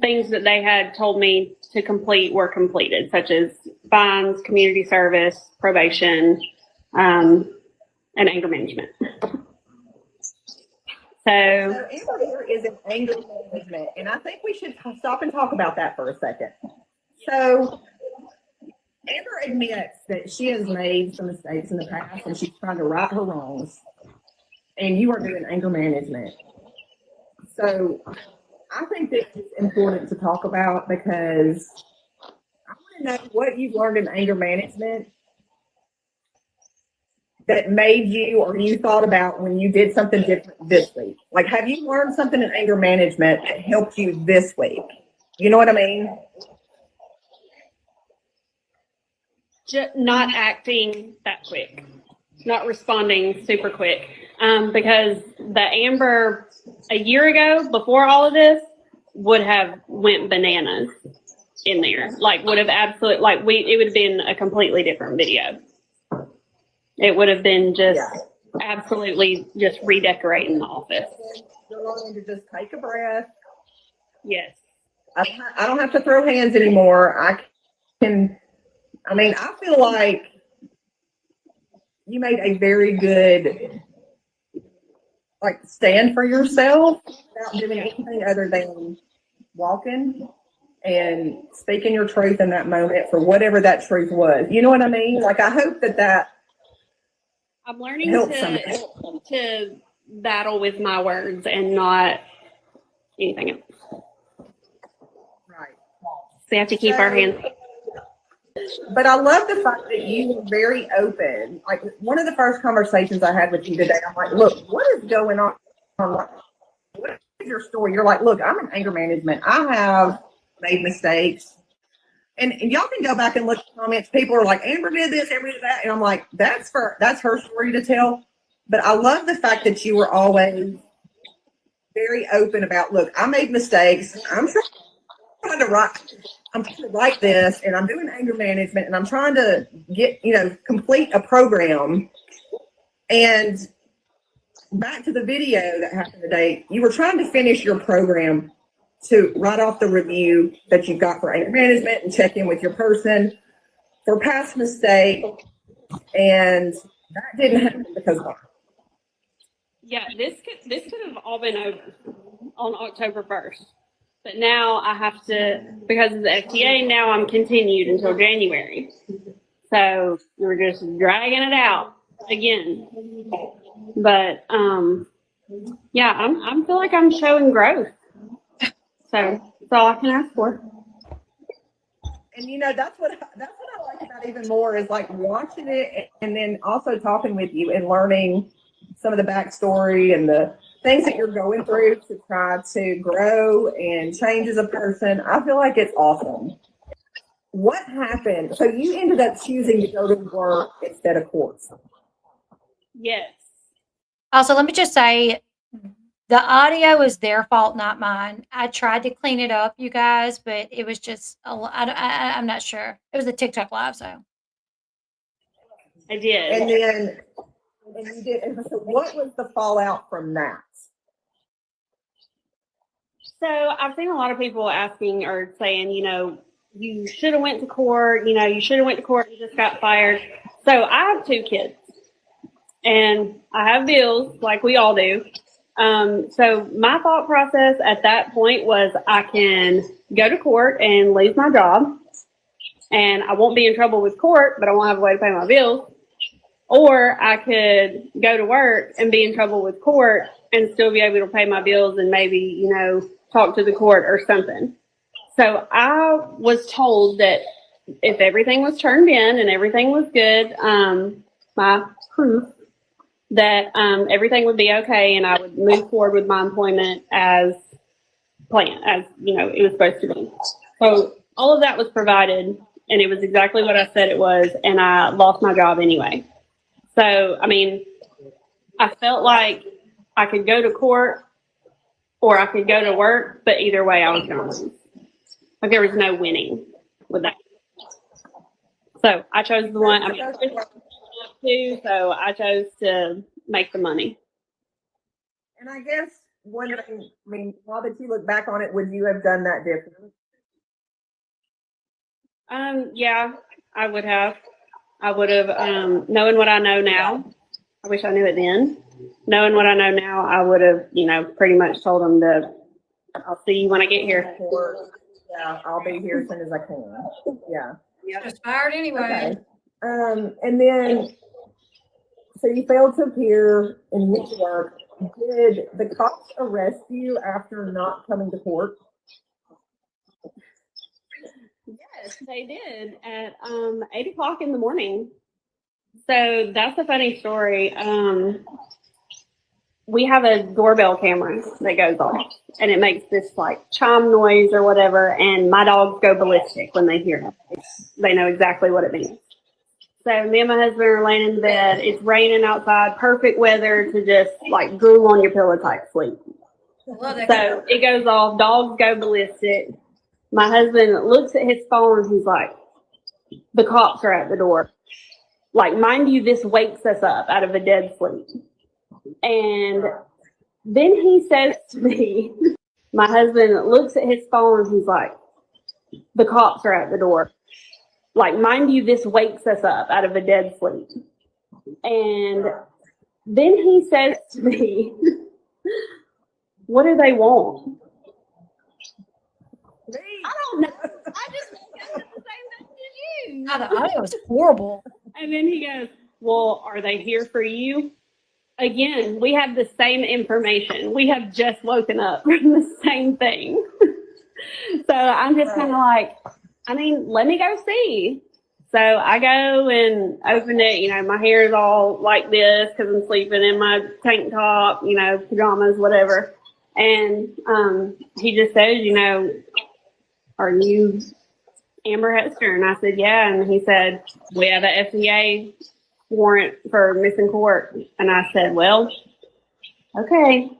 things that they had told me to complete were completed, such as fines, community service, probation, and anger management. So Amber here is in anger management, and I think we should stop and talk about that for a second. So Amber admits that she has made some mistakes in the past, and she's trying to right her wrongs. And you are doing anger management. So I think this is important to talk about because I want to know what you've learned in anger management that made you, or you thought about when you did something different this week. Like, have you learned something in anger management that helped you this week? You know what I mean? just not acting that quick, not responding super quick. Because the Amber a year ago, before all of this, would have went bananas in there. Like, would have absolutely, it would have been a completely different video. It would have been just absolutely just redecorating the office. You're learning to just take a breath. Yes. I don't have to throw hands anymore. I feel like you made a very good stand for yourself without doing anything other than walking and speaking your truth in that moment for whatever that truth was. You know what I mean? I hope that I'm learning helps to battle with my words and not anything else. Right. So we have to keep our hands. But I love the fact that you were very open. One of the first conversations I had with you today, I'm like, look, what is going on? What is your story? You're like, look, I'm in anger management. I have made mistakes. And y'all can go back and look at the comments. People are like, Amber did this, Amber did that. And I'm like, that's her story to tell. But I love the fact that you were always very open about, look, I made mistakes. I'm trying to write this, and I'm doing anger management, and I'm trying to complete a program. And back to the video that happened today, you were trying to finish your program to write off the review that you got for anger management and check in with your person for past mistake, and that didn't happen because of that. Yeah, this could have all been over on October 1st. But now I have to, because of the FTA, now I'm continued until January. So we're just dragging it out again. But yeah, I feel like I'm showing growth. So that's all I can ask for. And that's what I like about it even more is watching it and then also talking with you and learning some of the backstory and the things that you're going through to try to grow and change as a person. I feel like it's awesome. What happened? So you ended up choosing to go to work instead of court. Yes. Also, let me just say, the audio is their fault, not mine. I tried to clean it up, you guys, but it was just I'm not sure. It was a TikTok live, so. I did. And you did. And so what was the fallout from that? So I've seen a lot of people asking or saying, you should have went to court, you should have went to court, you just got fired. So I have 2 kids and I have bills like we all do. So my thought process at that point was I can go to court and lose my job and I won't be in trouble with court, but I won't have a way to pay my bills. Or I could go to work and be in trouble with court and still be able to pay my bills and maybe, talk to the court or something. So I was told that if everything was turned in and everything was good, my proof that everything would be okay and I would move forward with my employment as planned, as it was supposed to be. So all of that was provided and it was exactly what I said it was, and I lost my job anyway. So, I felt like I could go to court or I could go to work, but either way I was going to lose. There was no winning with that. So I chose the one, so I chose to make the money. And I guess one thing, now that you look back on it, would you have done that differently? Yeah, I would have. I would have, knowing what I know now, I wish I knew it then. Knowing what I know now, I would have, pretty much told them I'll see you when I get here. Yeah, I'll be here as soon as I can. Yeah. Just fired anyway. Okay. And then, so you failed to appear in went to work. Did the cops arrest you after not coming to court? Yes, they did at 8 o'clock in the morning. So that's a funny story. We have a doorbell camera that goes off and it makes this chime noise or whatever, and my dogs go ballistic when they hear it. They know exactly what it means. So me and my husband are laying in bed. It's raining outside, perfect weather to just drool on your pillow type sleep. So it goes off, dogs go ballistic. My husband looks at his phone and he's like, the cops are at the door. Mind you, this wakes us up out of a dead sleep. And then he says to me, My husband looks at his phone and he's like, the cops are at the door. Like, mind you, this wakes us up out of a dead sleep. And then he says to me, what do they want? I don't know. I just said the same thing as you. God, the audio was horrible. And then he goes, well, are they here for you? Again, we have the same information. We have just woken up from the same thing. So I'm just kind of like, I mean, let me go see. So I go and open it. You know, my hair is all like this because I'm sleeping in my tank top, you know, pajamas, whatever. And he just says, you know, are you Amber Hester? And I said, yeah. And he said, we have an FDA warrant for missing court. And I said, well, okay.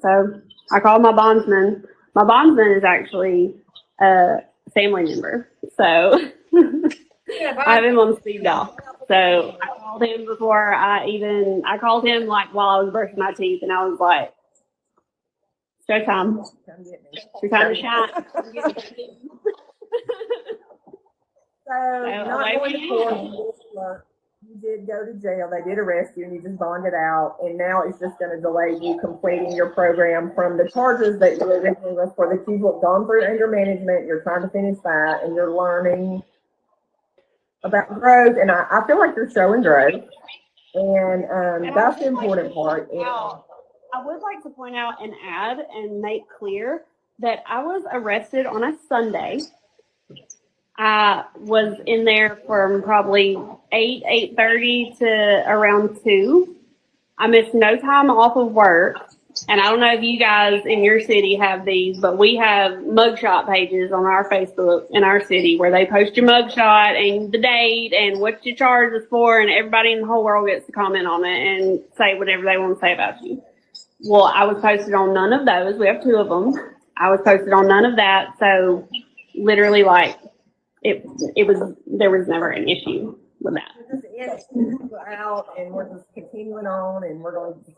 So I called my bondsman. My bondsman is actually a family member. So I have him on speed dial. So I called him before I called him like while I was brushing my teeth, and I was like, showtime. It's your time to shine. So, not away going we to go. court, you did go to jail. They did arrest you, and you just bonded out. And now it's just going to delay you completing your program from the charges that you originally was for. That you've gone through anger management. You're trying to finish that, and you're learning about growth. And I feel like you're showing growth, and that's the important part. I would like to point out and add and make clear that I was arrested on a Sunday. I was in there from probably 8:30 to around 2. I missed no time off of work. And I don't know if you guys in your city have these, but we have mugshot pages on our Facebook in our city where they post your mugshot and the date and what your charge is for, and everybody in the whole world gets to comment on it and say whatever they want to say about you. Well, I was posted on none of those. We have 2 of them. I was posted on none of that. So literally, like, there was never an issue with that. We're out, and we're just continuing on, and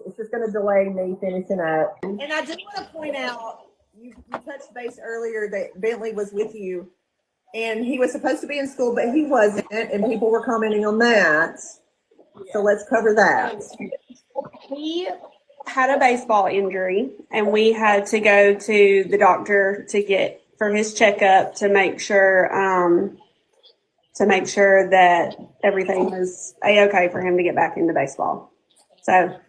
it's just going to delay me finishing up. And I just want to point out, you touched base earlier that Bentley was with you, and he was supposed to be in school, but he wasn't, and people were commenting on that. So let's cover that. He had a baseball injury, and we had to go to the doctor for his checkup to make sure that everything was a-okay for him to get back into baseball. So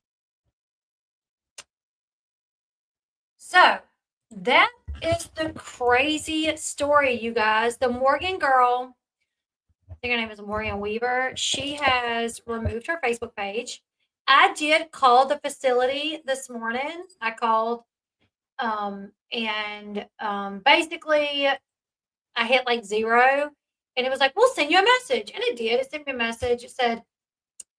that is the crazy story, you guys. The Morgan girl, I think her name is Morgan Weaver, she has removed her Facebook page. I did call the facility this morning. I called basically I hit like 0, and it was like, we'll send you a message. And it did. It sent me a message. It said,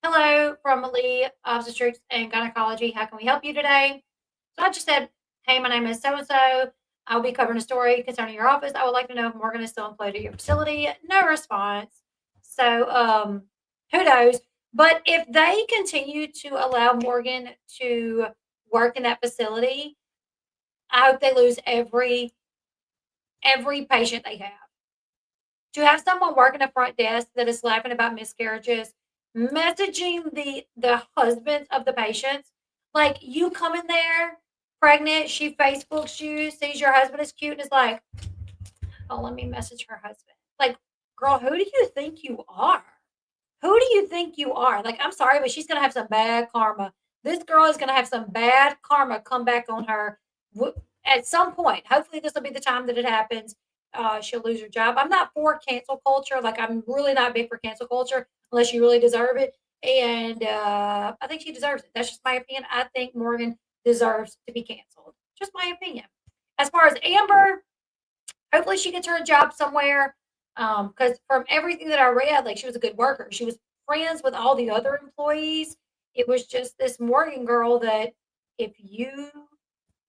hello, from Lee Obstetrics and Gynecology. How can we help you today? So I just said, hey, my name is so-and-so. I will be covering a story concerning your office. I would like to know if Morgan is still employed at your facility. No response. So who knows? But if they continue to allow Morgan to work in that facility, I hope they lose every patient they have. To have someone working the front desk that is laughing about miscarriages, messaging the husbands of the patients, like, you come in there pregnant, she Facebooks you, sees your husband is cute, and is like, oh, let me message her husband. Like, girl, who do you think you are? Who do you think you are? Like, I'm sorry, but she's going to have some bad karma. This girl is going to have some bad karma come back on her at some point. Hopefully this will be the time that it happens. She'll lose her job. I'm not for cancel culture. Like, I'm really not big for cancel culture unless you really deserve it. And I think she deserves it. That's just my opinion. I think Morgan deserves to be canceled. Just my opinion. As far as Amber, hopefully she gets her a job somewhere. Because from everything that I read, like, she was a good worker. She was friends with all the other employees. It was just this Morgan girl that if you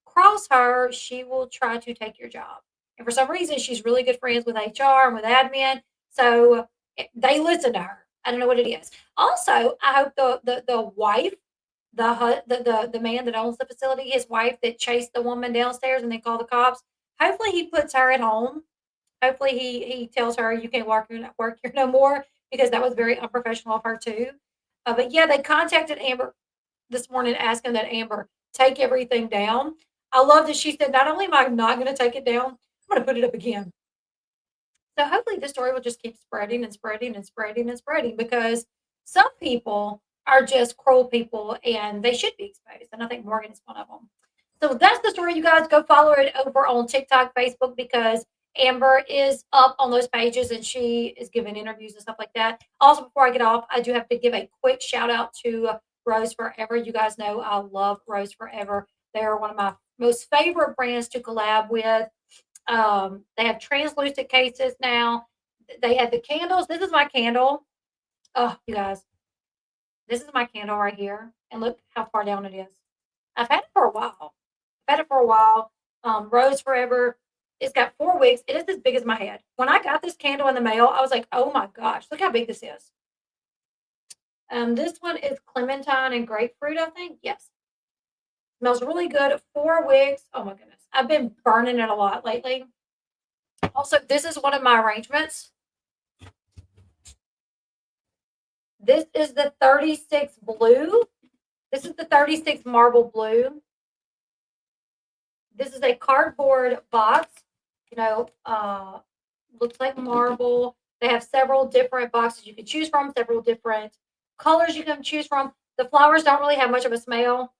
cross her, she will try to take your job. And for some reason, she's really good friends with HR and with admin. So they listen to her. I don't know what it is. Also, I hope the wife the man that owns the facility, his wife that chased the woman downstairs and then called the cops. Hopefully, he puts her at home. Hopefully, he tells her you can't work here no more because that was very unprofessional of her too. But yeah, they contacted Amber this morning asking that Amber take everything down. I love that she said, not only am I not going to take it down, I'm going to put it up again. So hopefully this story will just keep spreading and spreading and spreading and spreading because some people are just cruel people and they should be exposed. And I think Morgan is one of them. So that's the story, you guys. Go follow it over on TikTok, Facebook, because Amber is up on those pages and she is giving interviews and stuff like that. Also, before I get off, I do have to give a quick shout out to Rose Forever. You guys know I love Rose Forever. They're one of my most favorite brands to collab with. They have translucent cases now. They have the candles. This is my candle. Oh, you guys, this is my candle right here. And look how far down it is. I've had it for a while. I've had it for a while. Rose Forever. It's got 4 wicks. It is as big as my head. When I got this candle in the mail, I was like, oh my gosh, look how big this is. This one is clementine and grapefruit, I think. Yes. Smells really good. 4 wicks. Oh my goodness. I've been burning it a lot lately. Also, this is one of my arrangements. This is the 36 blue. This is the 36 marble blue. This is a cardboard box. You know, looks like marble. They have several different boxes you can choose from, several different colors you can choose from. The flowers don't really have much of a smell.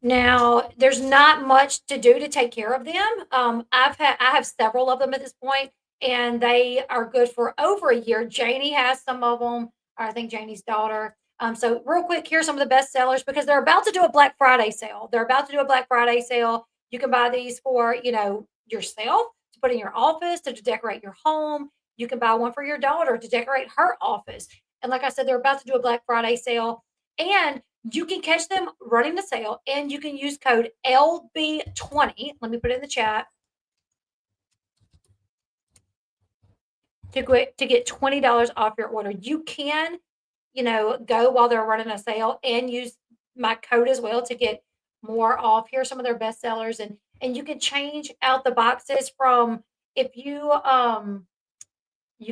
Now, there's not much to do to take care of them. I have several of them at this point, and they are good for over a year. Janie has some of them, or I think Janie's daughter. So real quick, here's some of the best sellers because they're about to do a Black Friday sale. They're about to do a Black Friday sale. You can buy these for, yourself to put in your office, to decorate your home. You can buy one for your daughter to decorate her office. And like I said, they're about to do a Black Friday sale. And you can catch them running the sale and you can use code LB20. Let me put it in the chat to get $20 off your order. You can, go while they're running a sale and use my code as well to get more off. Here are some of their best sellers and you can change out the boxes from if you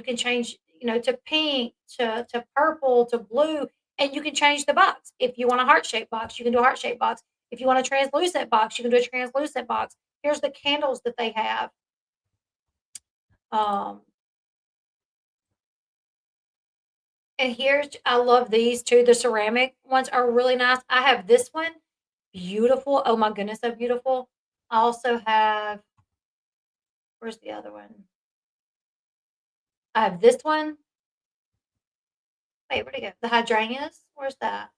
can change, to pink, to purple, to blue, and you can change the box. If you want a heart-shaped box, you can do a heart-shaped box. If you want a translucent box, you can do a translucent box. Here's the candles that they have. And here's, I love these too. The ceramic ones are really nice. I have this one, beautiful. Oh my goodness, so beautiful. I also have, where's the other one? I have this one. Wait, where'd it go? The hydrangeas? Where's that?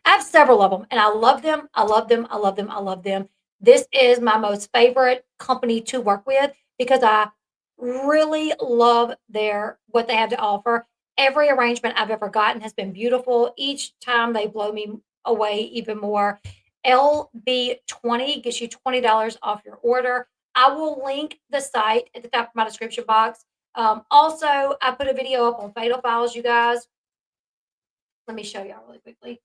I have several of them and I love them. I love them. I love them. I love them. This is my most favorite company to work with because I really love what they have to offer. Every arrangement I've ever gotten has been beautiful. Each time they blow me away even more. LB20 gets you $20 off your order. I will link the site at the top of my description box. Also, I put a video up on Fatal Files, you guys. Let me show y'all really quickly.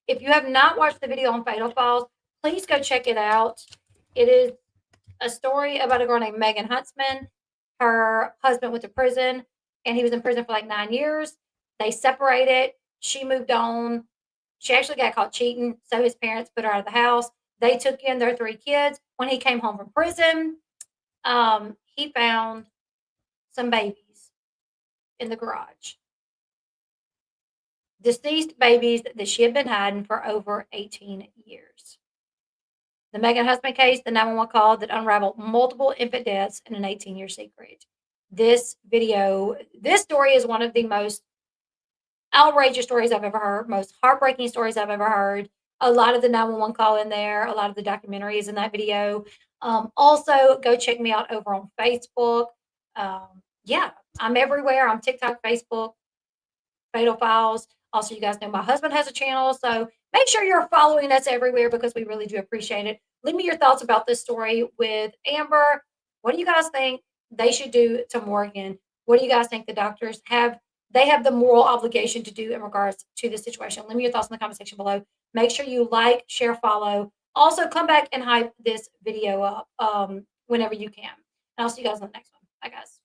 If you have not watched the video on Fatal Files, please go check it out. It is a story about a girl named Megan Huntsman. Her husband went to prison, and he was in prison for like 9 years. They separated. She moved on. She actually got caught cheating, so his parents put her out of the house. They took in their 3 kids. When he came home from prison, he found some babies in the garage. Deceased babies that she had been hiding for over 18 years. The Megan Husband case, the 911 call that unraveled multiple infant deaths in an 18-year secret. This story is one of the most outrageous stories I've ever heard, most heartbreaking stories I've ever heard. A lot of the 911 call in there, a lot of the documentaries in that video. Also, go check me out over on Facebook. Yeah, I'm everywhere. I'm TikTok, Facebook, Fatal Files. Also, you guys know my husband has a channel, so make sure you're following us everywhere because we really do appreciate it. Leave me your thoughts about this story with Amber. What do you guys think they should do to Morgan? What do you guys think the doctors have they have the moral obligation to do in regards to this situation. Leave me your thoughts in the comment section below. Make sure you like, share, follow. Also, come back and hype this video up whenever you can. And I'll see you guys in the next one. Bye, guys.